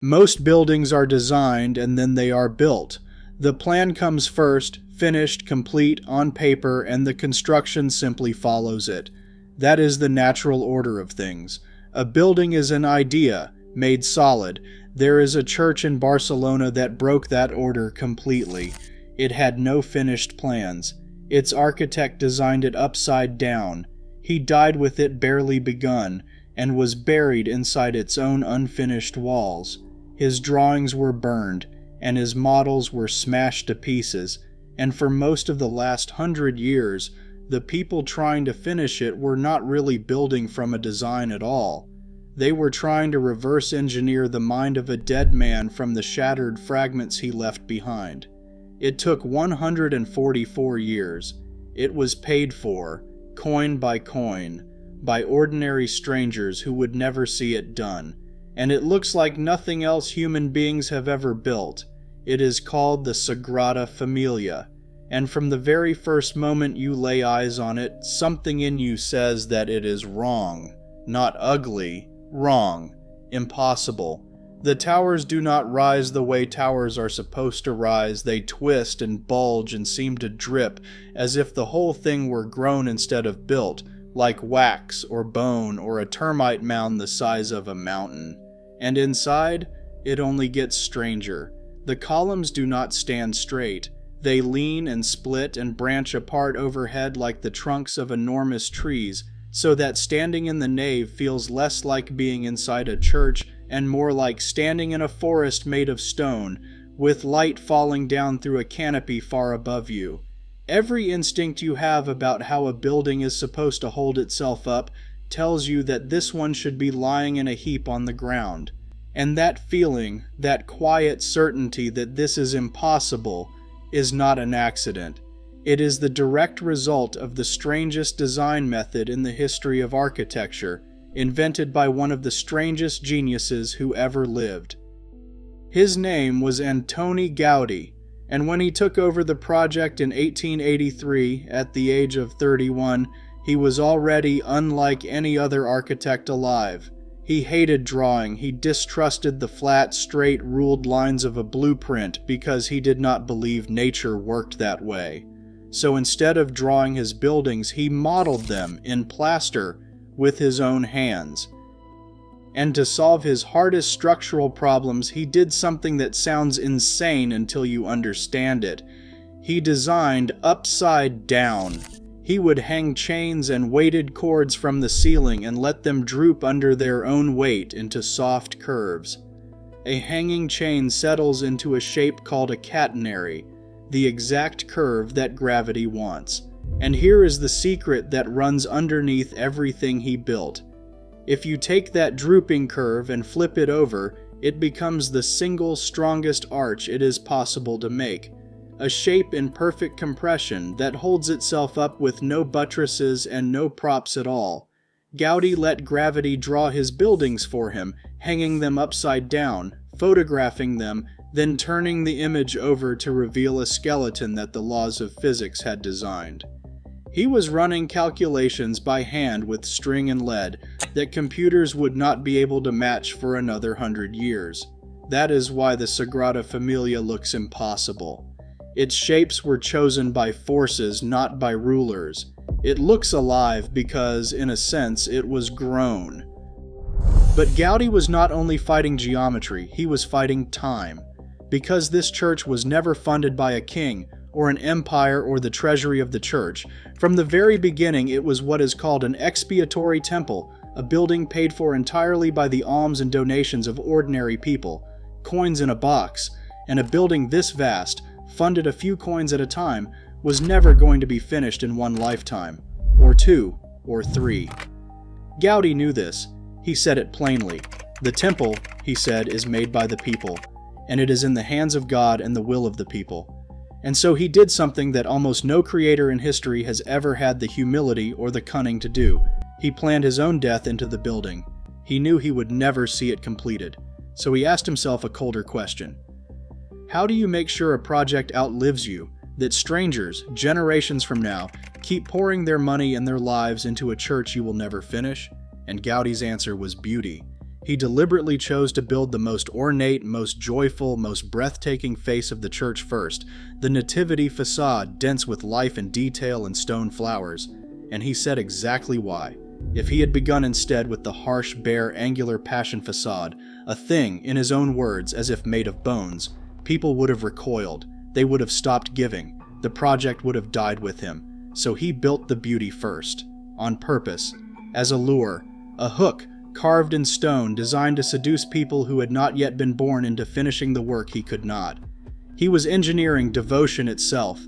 Most buildings are designed and then they are built. The plan comes first, finished, complete, on paper, and the construction simply follows it. That is the natural order of things. A building is an idea, made solid. There is a church in Barcelona that broke that order completely. It had no finished plans. Its architect designed it upside down. He died with it barely begun, and was buried inside its own unfinished walls. His drawings were burned, and his models were smashed to pieces, and for most of the last 100 years, the people trying to finish it were not really building from a design at all. They were trying to reverse engineer the mind of a dead man from the shattered fragments he left behind. It took 144 years. It was paid for, coin by coin, by ordinary strangers who would never see it done. And it looks like nothing else human beings have ever built. It is called the Sagrada Família. And from the very first moment you lay eyes on it, something in you says that it is wrong. Not ugly, wrong, impossible. The towers do not rise the way towers are supposed to rise. They twist and bulge and seem to drip, as if the whole thing were grown instead of built, like wax or bone or a termite mound the size of a mountain. And inside, it only gets stranger. The columns do not stand straight. They lean and split and branch apart overhead like the trunks of enormous trees, so that standing in the nave feels less like being inside a church and more like standing in a forest made of stone, with light falling down through a canopy far above you. Every instinct you have about how a building is supposed to hold itself up tells you that this one should be lying in a heap on the ground. And that feeling, that quiet certainty that this is impossible, is not an accident. It is the direct result of the strangest design method in the history of architecture, invented by one of the strangest geniuses who ever lived. His name was Antoni Gaudí, and when he took over the project in 1883, at the age of 31, he was already unlike any other architect alive. He hated drawing. He distrusted the flat, straight, ruled lines of a blueprint because he did not believe nature worked that way. So instead of drawing his buildings, he modeled them in plaster with his own hands. And to solve his hardest structural problems, he did something that sounds insane until you understand it. He designed upside down. He would hang chains and weighted cords from the ceiling and let them droop under their own weight into soft curves. A hanging chain settles into a shape called a catenary, the exact curve that gravity wants. And here is the secret that runs underneath everything he built. If you take that drooping curve and flip it over, it becomes the single strongest arch it is possible to make. A shape in perfect compression that holds itself up with no buttresses and no props at all. Gaudí let gravity draw his buildings for him, hanging them upside down, photographing them, then turning the image over to reveal a skeleton that the laws of physics had designed. He was running calculations by hand with string and lead that computers would not be able to match for another 100 years. That is why the Sagrada Família looks impossible. Its shapes were chosen by forces, not by rulers. It looks alive because, in a sense, it was grown. But Gaudí was not only fighting geometry, he was fighting time. Because this church was never funded by a king, or an empire, or the treasury of the church, from the very beginning it was what is called an expiatory temple, a building paid for entirely by the alms and donations of ordinary people, coins in a box, and a building this vast, funded a few coins at a time, was never going to be finished in one lifetime, or two, or three. Gaudí knew this. He said it plainly. The temple, he said, is made by the people, and it is in the hands of God and the will of the people. And so he did something that almost no creator in history has ever had the humility or the cunning to do. He planned his own death into the building. He knew he would never see it completed, so he asked himself a colder question. How do you make sure a project outlives you, that strangers, generations from now, keep pouring their money and their lives into a church you will never finish? And Gaudí's answer was beauty. He deliberately chose to build the most ornate, most joyful, most breathtaking face of the church first, the nativity facade dense with life and detail and stone flowers, and he said exactly why. If he had begun instead with the harsh, bare, angular passion facade, a thing, in his own words, as if made of bones, people would have recoiled, they would have stopped giving, the project would have died with him. So he built the beauty first, on purpose, as a lure, a hook carved in stone designed to seduce people who had not yet been born into finishing the work he could not. He was engineering devotion itself.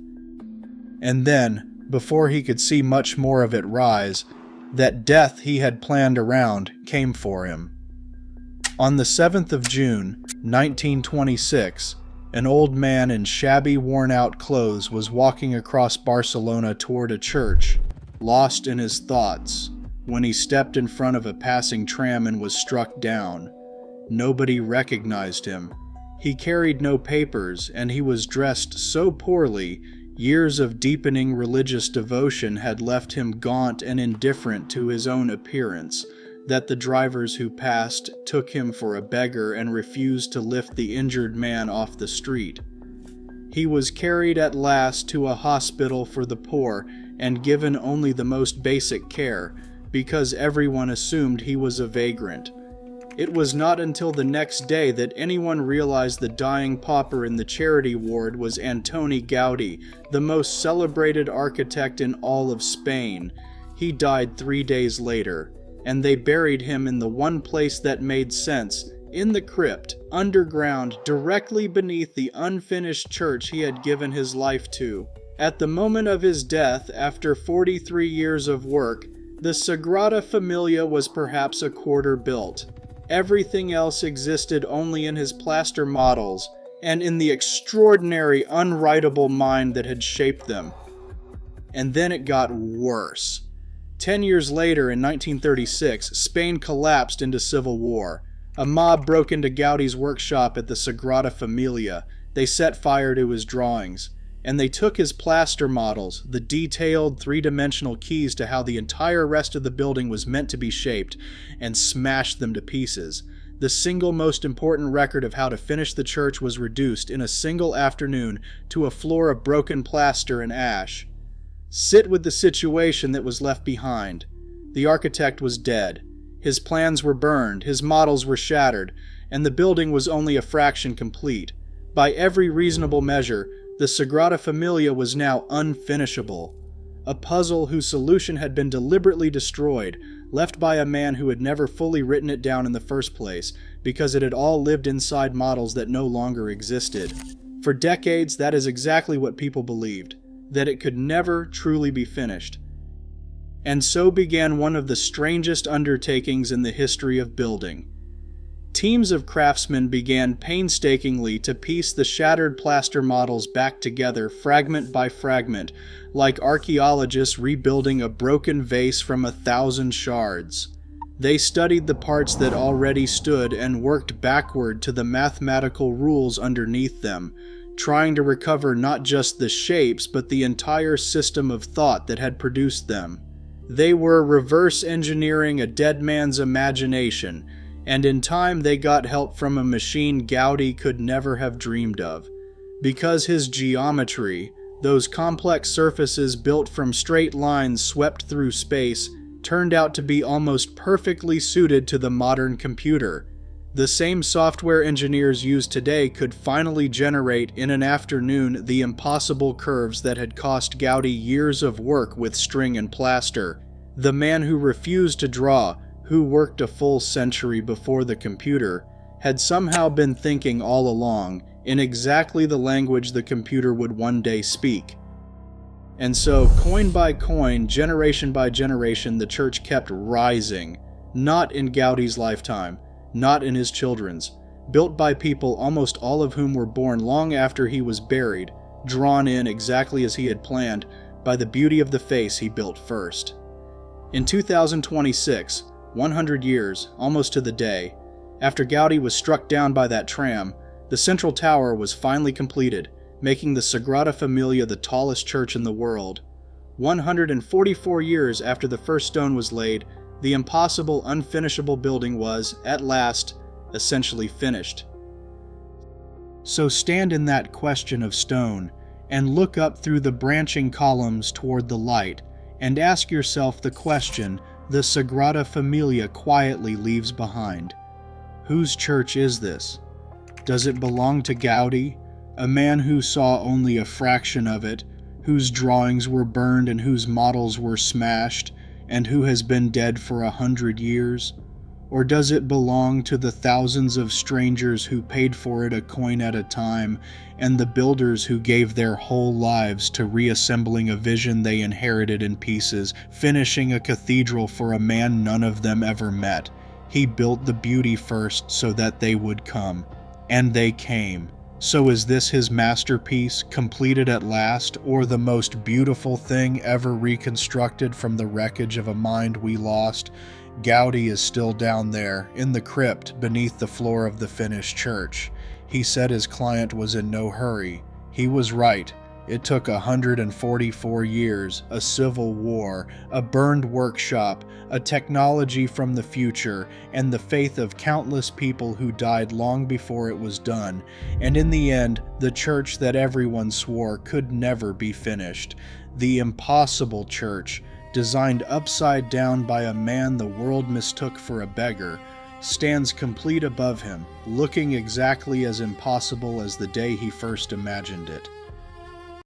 And then, before he could see much more of it rise, that death he had planned around came for him. On the 7th of June, 1926, an old man in shabby, worn-out clothes was walking across Barcelona toward a church, lost in his thoughts, when he stepped in front of a passing tram and was struck down. Nobody recognized him. He carried no papers, and he was dressed so poorly, years of deepening religious devotion had left him gaunt and indifferent to his own appearance, that the drivers who passed took him for a beggar and refused to lift the injured man off the street. He was carried at last to a hospital for the poor and given only the most basic care, because everyone assumed he was a vagrant. It was not until the next day that anyone realized the dying pauper in the charity ward was Antoni Gaudí, the most celebrated architect in all of Spain. He died 3 days later, and they buried him in the one place that made sense, in the crypt, underground, directly beneath the unfinished church he had given his life to. At the moment of his death, after 43 years of work, the Sagrada Família was perhaps a quarter built. Everything else existed only in his plaster models and in the extraordinary, unwritable mind that had shaped them. And then it got worse. 10 years later, in 1936, Spain collapsed into civil war. A mob broke into Gaudí's workshop at the Sagrada Família. They set fire to his drawings. And they took his plaster models, the detailed, three-dimensional keys to how the entire rest of the building was meant to be shaped, and smashed them to pieces. The single most important record of how to finish the church was reduced in a single afternoon to a floor of broken plaster and ash. Sit with the situation that was left behind. The architect was dead. His plans were burned, his models were shattered, and the building was only a fraction complete. By every reasonable measure, the Sagrada Família was now unfinishable, a puzzle whose solution had been deliberately destroyed, left by a man who had never fully written it down in the first place, because it had all lived inside models that no longer existed. For decades, that is exactly what people believed, that it could never truly be finished. And so began one of the strangest undertakings in the history of building. Teams of craftsmen began painstakingly to piece the shattered plaster models back together fragment by fragment, like archaeologists rebuilding a broken vase from 1,000 shards. They studied the parts that already stood and worked backward to the mathematical rules underneath them, trying to recover not just the shapes but the entire system of thought that had produced them. They were reverse engineering a dead man's imagination, and in time they got help from a machine Gaudí could never have dreamed of. Because his geometry, those complex surfaces built from straight lines swept through space, turned out to be almost perfectly suited to the modern computer. The same software engineers use today could finally generate in an afternoon the impossible curves that had cost Gaudí years of work with string and plaster. The man who refused to draw, who worked a full century before the computer, had somehow been thinking all along in exactly the language the computer would one day speak. And so, coin by coin, generation by generation, the church kept rising, not in Gaudí's lifetime, not in his children's, built by people almost all of whom were born long after he was buried, drawn in exactly as he had planned by the beauty of the face he built first. In 2026, 100 years, almost to the day, after Gaudí was struck down by that tram, the central tower was finally completed, making the Sagrada Família the tallest church in the world. 144 years after the first stone was laid, The impossible, unfinishable building was, at last, essentially finished. So stand in that question of stone, and look up through the branching columns toward the light, and ask yourself the question the Sagrada Familia quietly leaves behind. Whose church is this? Does it belong to Gaudí, a man who saw only a fraction of it, whose drawings were burned and whose models were smashed, and who has been dead for 100 years? Or does it belong to the thousands of strangers who paid for it a coin at a time, and the builders who gave their whole lives to reassembling a vision they inherited in pieces, finishing a cathedral for a man none of them ever met? He built the beauty first so that they would come. And they came. So is this his masterpiece, completed at last, or the most beautiful thing ever reconstructed from the wreckage of a mind we lost? Gaudí is still down there, in the crypt beneath the floor of the finished church. He said his client was in no hurry. He was right. It took 144 years, a civil war, a burned workshop, a technology from the future, and the faith of countless people who died long before it was done. And in the end, the church that everyone swore could never be finished. The impossible church, designed upside down by a man the world mistook for a beggar, stands complete above him, looking exactly as impossible as the day he first imagined it.